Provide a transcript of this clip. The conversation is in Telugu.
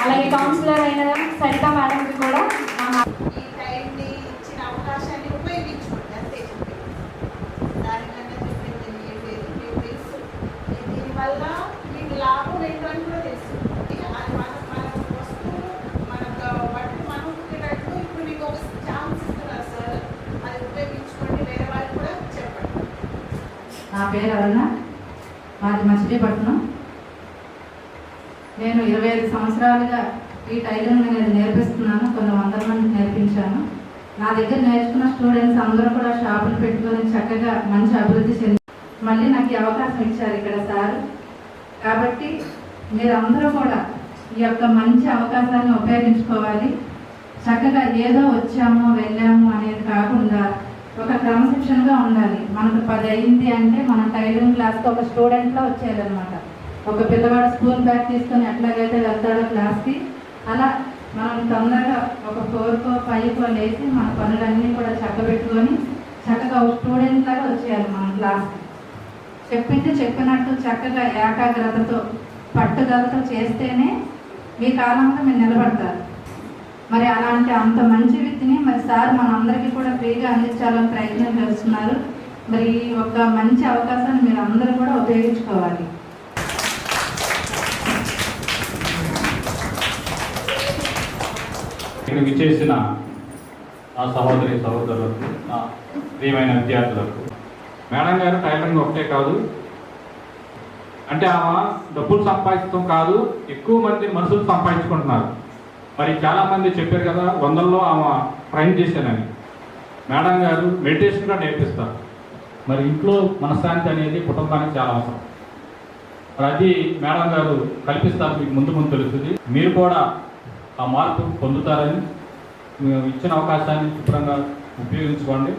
అలాగే కౌన్సిలర్ అయిన సరిత మేడంకి కూడా ఈ టైంని ఇచ్చిన అవకాశాన్ని ఉపయోగించుకోండి అంతే. దానికన్నా చెప్పింది ఏం లేదు, మీకు తెలుసు. దీనివల్ల మీకు లాభం ఏంటని కూడా తెలుసు. అది మన వస్తువు మనకు బట్టి మనం ఉండేటట్టు ఇప్పుడు మీకు ఒక ఛాన్స్ ఇస్తున్నారు సార్, అది ఉపయోగించుకోండి. వేరే వాళ్ళు కూడా చెప్పండి. నా పేరు అరుణ, మాది మచిలీపట్నం. నేను 25 సంవత్సరాలుగా ఈ టైలరింగ్ అనేది నేర్పిస్తున్నాను. కొన్ని వందల మందికి నేర్పించాను. నా దగ్గర నేర్చుకున్న స్టూడెంట్స్ అందరూ కూడా షాపులు పెట్టుకొని చక్కగా మంచి అభివృద్ధి చెంది మళ్ళీ నాకు ఈ అవకాశం ఇచ్చారు ఇక్కడ సార్. కాబట్టి మీరందరూ కూడా ఈ యొక్క మంచి అవకాశాన్ని ఉపయోగించుకోవాలి. చక్కగా ఏదో వచ్చాము వెళ్ళాము అనేది కాకుండా ఒక క్రమశిక్షణగా ఉండాలి. మనకు 10 అయింది అంటే మనం టైలరింగ్ క్లాస్కి ఒక స్టూడెంట్లో వచ్చేయాలన్నమాట. ఒక పిల్లవాడు స్కూల్ బ్యాగ్ తీసుకొని ఎట్లాగైతే వెళ్తాడో క్లాస్కి, అలా మనం తొందరగా ఒక 4కో 5కో లేచి మన పనులన్నీ కూడా చక్కబెట్టుకొని చక్కగా ఒక స్టూడెంట్ లాగా వచ్చేయాలి మనం క్లాస్కి. చెప్పింది చెప్పినట్టు చక్కగా ఏకాగ్రతతో పట్టుదలతో చేస్తేనే మీ కాలంలో మీరు నిలబడతారు. మరి అలాంటి అంత మంచి విద్యని మరి సార్ మనందరికీ కూడా ఫ్రీగా అందించాలని ప్రయత్నం చేస్తున్నారు. మరి ఈ ఒక మంచి అవకాశాన్ని మీరు అందరూ కూడా ఉపయోగించుకోవాలి. ఇక్కడ విచ్చేసిన నా సహోదరి సహోదరులకు, నా ప్రియమైన విద్యార్థులకు, మేడం గారు టైలరింగ్ ఒకటే కాదు అంటే ఆమె డబ్బులు సంపాదించడం కాదు, ఎక్కువ మంది మనుషులు సంపాదించుకుంటున్నారు. మరి చాలామంది చెప్పారు కదా 100లో ఆమె ట్రైన్ చేశానని. మేడం గారు మెడిటేషన్ కూడా నేర్పిస్తారు. మరి ఇంట్లో మనశ్శాంతి అనేది కుటుంబానికి చాలా అవసరం. మరి అది మేడం గారు కల్పిస్తారు. మీకు ముందు ముందు తెలుస్తుంది. మీరు కూడా ఆ మార్పు పొందుతారని ఇచ్చిన అవకాశాన్ని శుభ్రంగా ఉపయోగించుకోండి.